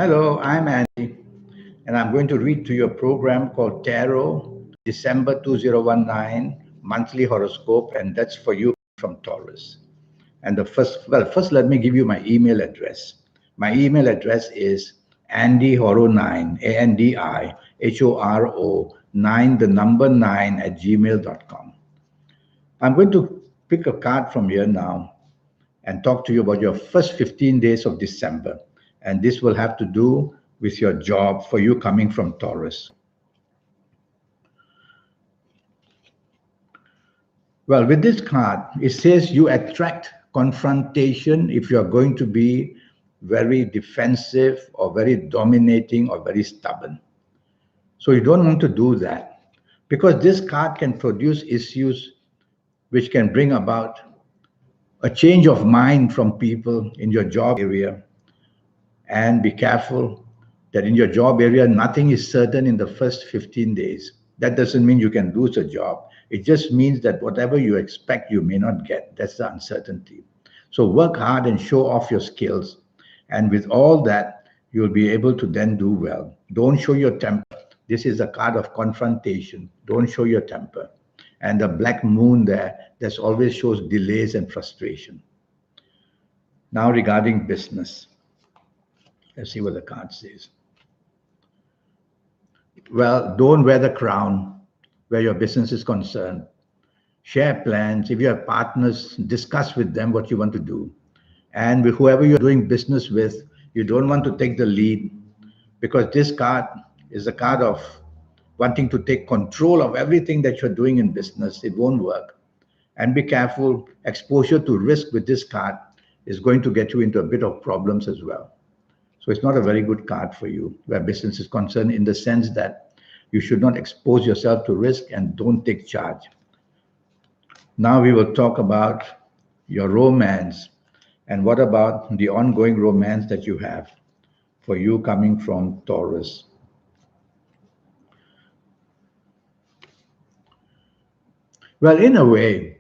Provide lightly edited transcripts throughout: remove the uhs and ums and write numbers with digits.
Hello, I'm Andy, and I'm going to read to you a program called Tarot, December 2019 monthly horoscope, and that's for you from Taurus. And first let me give you my email address. My email address is andyhoro9, ANDIHORO 9, the number 9 at gmail.com. I'm going to pick a card from here now and talk to you about your first 15 days of December. And this will have to do with your job for you coming from Taurus. Well, with this card, it says you attract confrontation if you are going to be very defensive or very dominating or very stubborn. So you don't want to do that because this card can produce issues which can bring about a change of mind from people in your job area. And be careful that in your job area, nothing is certain in the first 15 days. That doesn't mean you can lose a job. It just means that whatever you expect, you may not get. That's the uncertainty. So work hard and show off your skills. And with all that, you'll be able to then do well. Don't show your temper. This is a card of confrontation. Don't show your temper. And the black moon there, that always shows delays and frustration. Now regarding business. Let's see what the card says. Well, don't wear the crown where your business is concerned. Share plans. If you have partners, discuss with them what you want to do. And with whoever you're doing business with, you don't want to take the lead because this card is a card of wanting to take control of everything that you're doing in business. It won't work. And be careful. Exposure to risk with this card is going to get you into a bit of problems as well. So it's not a very good card for you where business is concerned in the sense that you should not expose yourself to risk and don't take charge. Now we will talk about your romance and what about the ongoing romance that you have for you coming from Taurus. Well, in a way,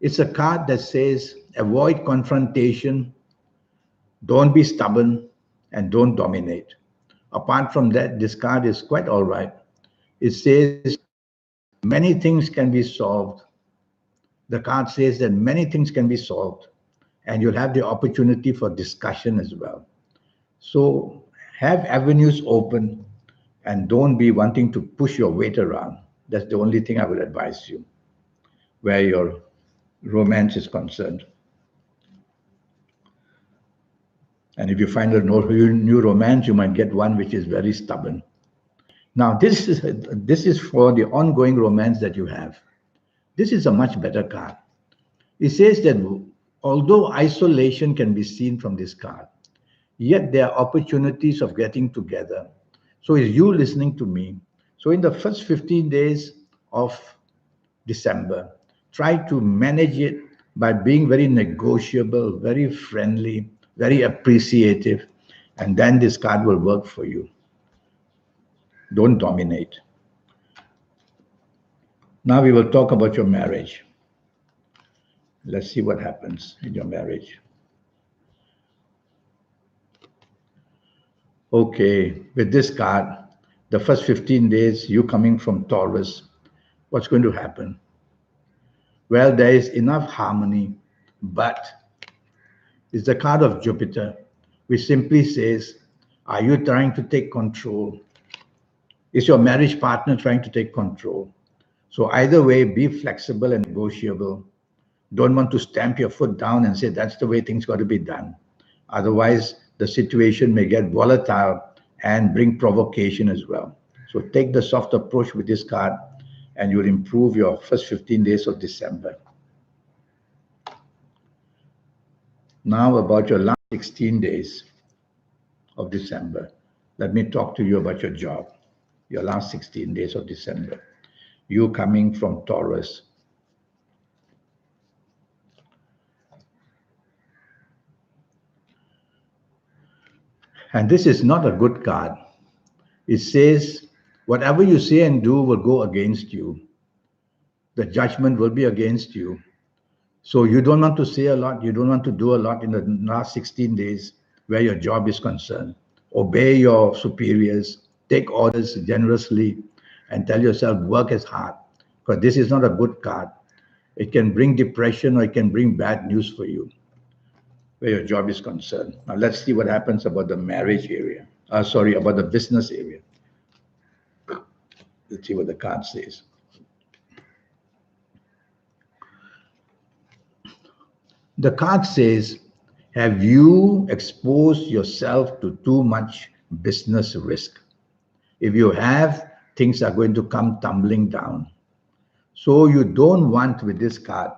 it's a card that says avoid confrontation, don't be stubborn, and don't dominate. Apart from that, this card is quite all right. It says many things can be solved. The card says that many things can be solved, and you'll have the opportunity for discussion as well. So have avenues open and don't be wanting to push your weight around. That's the only thing I would advise you where your romance is concerned. And if you find a new romance, you might get one which is very stubborn. Now, this is for the ongoing romance that you have. This is a much better card. It says that although isolation can be seen from this card, yet there are opportunities of getting together. So is you listening to me. So in the first 15 days of December, try to manage it by being very negotiable, very friendly, very appreciative, and then this card will work for you. Don't dominate. Now we will talk about your marriage. Let's see what happens in your marriage. Okay, with this card, the first 15 days, you coming from Taurus, what's going to happen? Well, there is enough harmony, but it's the card of Jupiter, which simply says, are you trying to take control? Is your marriage partner trying to take control? So either way, be flexible and negotiable. Don't want to stamp your foot down and say that's the way things got to be done. Otherwise, the situation may get volatile and bring provocation as well. So take the soft approach with this card and you'll improve your first 15 days of December. Now about your last 16 days of December. Let me talk to you about your job, your last 16 days of December. You coming from Taurus. And this is not a good card. It says, whatever you say and do will go against you. The judgment will be against you. So you don't want to say a lot, you don't want to do a lot in the last 16 days where your job is concerned. obey your superiors, take orders generously, and tell yourself, work as hard, because this is not a good card. It can bring depression or it can bring bad news for you where your job is concerned. Now let's see what happens about the marriage area. Sorry, about the business area. Let's see what the card says. The card says, have you exposed yourself to too much business risk? If you have, things are going to come tumbling down. So you don't want with this card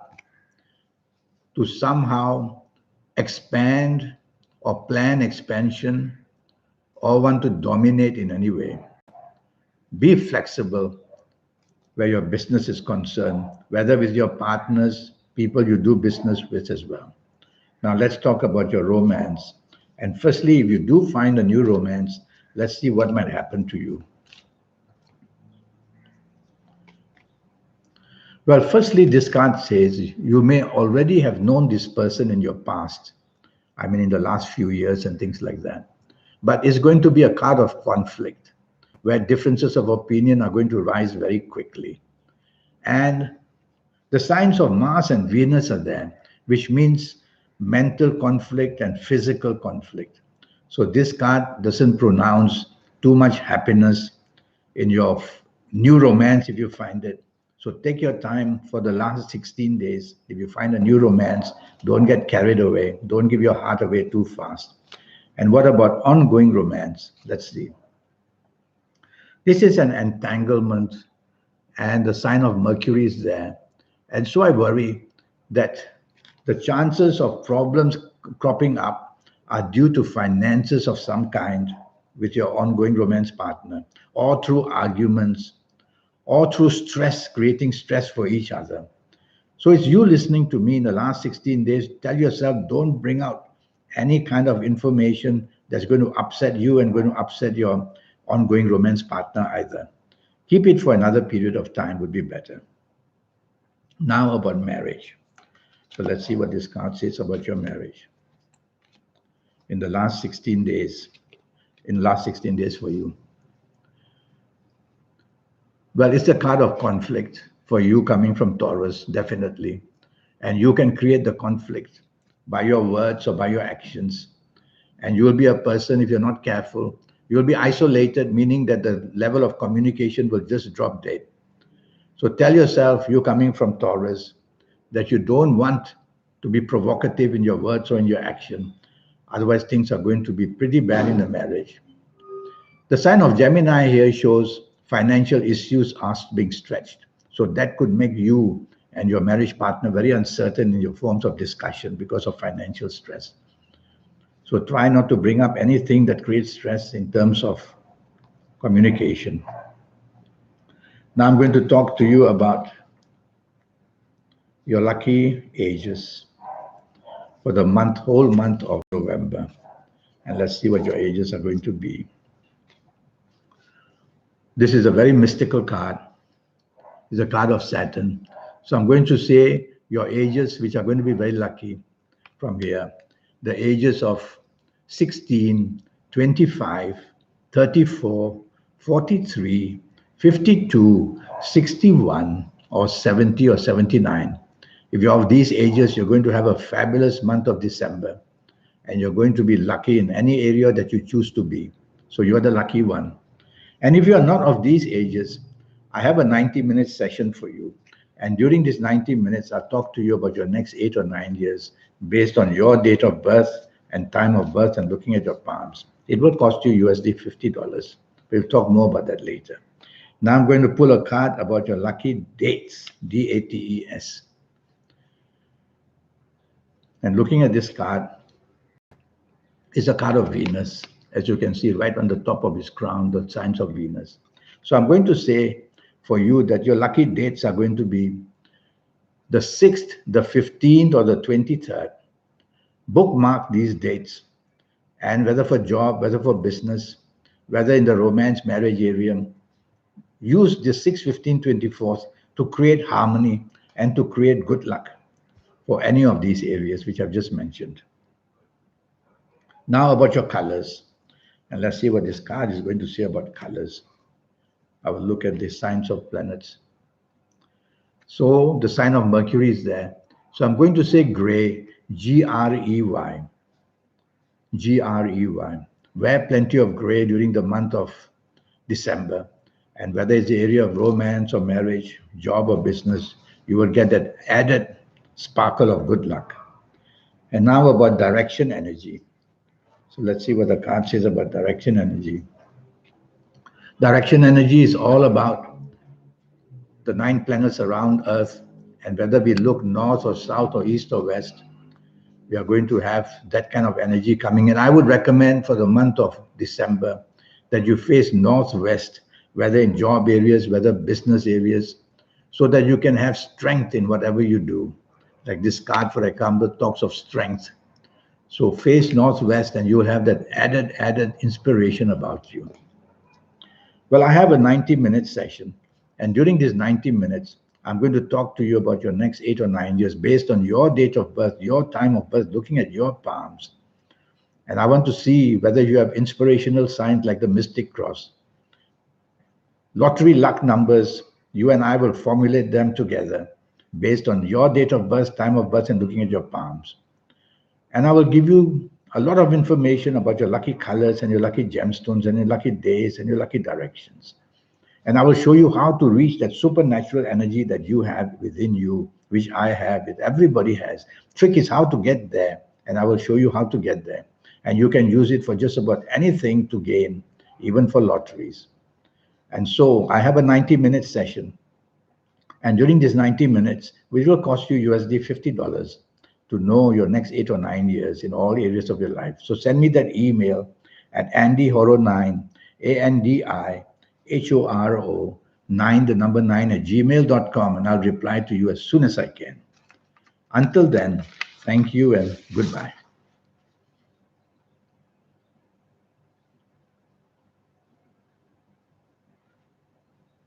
to somehow expand or plan expansion or want to dominate in any way. Be flexible where your business is concerned, whether with your partners, people you do business with as well. Now let's talk about your romance. And firstly, if you do find a new romance, let's see what might happen to you. Well, firstly, this card says you may already have known this person in your past. I mean, in the last few years and things like that. But it's going to be a card of conflict, where differences of opinion are going to rise very quickly. And the signs of Mars and Venus are there, which means mental conflict and physical conflict. So this card doesn't pronounce too much happiness in your new romance if you find it. So take your time for the last 16 days. If you find a new romance, don't get carried away. Don't give your heart away too fast. And what about ongoing romance? Let's see. This is an entanglement, and the sign of Mercury is there. And so I worry that the chances of problems cropping up are due to finances of some kind with your ongoing romance partner, or through arguments, or through stress, creating stress for each other. So it's you listening to me in the last 16 days. Tell yourself, don't bring out any kind of information that's going to upset you and going to upset your ongoing romance partner either. Keep it for another period of time would be better. Now about marriage. So let's see what this card says about your marriage. In the last 16 days, for you. Well, it's a card of conflict for you coming from Taurus, definitely. And you can create the conflict by your words or by your actions. And you will be a person, if you're not careful, you'll be isolated, meaning that the level of communication will just drop dead. So tell yourself, you coming from Taurus, that you don't want to be provocative in your words or in your action. Otherwise, things are going to be pretty bad in the marriage. The sign of Gemini here shows financial issues are being stretched. So that could make you and your marriage partner very uncertain in your forms of discussion because of financial stress. So try not to bring up anything that creates stress in terms of communication. Now I'm going to talk to you about your lucky ages for the whole month of November. And let's see what your ages are going to be. This is a very mystical card. It's a card of Saturn. So I'm going to say your ages, which are going to be very lucky from here. The ages of 16, 25, 34, 43, 52, 61, or 70 or 79. If you're of these ages, you're going to have a fabulous month of December. And you're going to be lucky in any area that you choose to be. So you're the lucky one. And if you're not of these ages, I have a 90-minute session for you. And during these 90 minutes, I'll talk to you about your next 8 or 9 years based on your date of birth and time of birth and looking at your palms. It will cost you USD $50. We'll talk more about that later. Now I'm going to pull a card about your lucky dates, DATES. And looking at this card is a card of Venus. As you can see right on the top of his crown, the signs of Venus. So I'm going to say for you that your lucky dates are going to be the 6th, the 15th, or the 23rd. Bookmark these dates. And whether for job, whether for business, whether in the romance, marriage area, use the 6, 15, 24th to create harmony and to create good luck for any of these areas which I've just mentioned. Now about your colors. And let's see what this card is going to say about colors. I will look at the signs of planets. So the sign of Mercury is there. So I'm going to say gray, Grey, Grey. Wear plenty of gray during the month of December. And whether it's the area of romance or marriage, job or business, you will get that added sparkle of good luck. And now about direction energy. So let's see what the card says about direction energy. Direction energy is all about the 9 planets around Earth, and whether we look north or south or east or west, we are going to have that kind of energy coming in. I would recommend for the month of December that you face northwest, whether in job areas, whether business areas, so that you can have strength in whatever you do. Like this card, for example, talks of strength. So face northwest and you'll have that added inspiration about you. Well, I have a 90-minute session. And during these 90 minutes, I'm going to talk to you about your next 8 or 9 years based on your date of birth, your time of birth, looking at your palms. And I want to see whether you have inspirational signs like the Mystic Cross. Lottery luck numbers, you and I will formulate them together based on your date of birth, time of birth, and looking at your palms. And I will give you a lot of information about your lucky colors and your lucky gemstones and your lucky days and your lucky directions. And I will show you how to reach that supernatural energy that you have within you, which I have, that everybody has. Trick is how to get there, and I will show you how to get there. And you can use it for just about anything to gain, even for lotteries. And so I have a 90-minute session. And during these 90 minutes, which will cost you USD $50 to know your next 8 or 9 years in all areas of your life. So send me that email at andyhoro9, ANDIHORO9, the number 9 at gmail.com, and I'll reply to you as soon as I can. Until then, thank you and goodbye.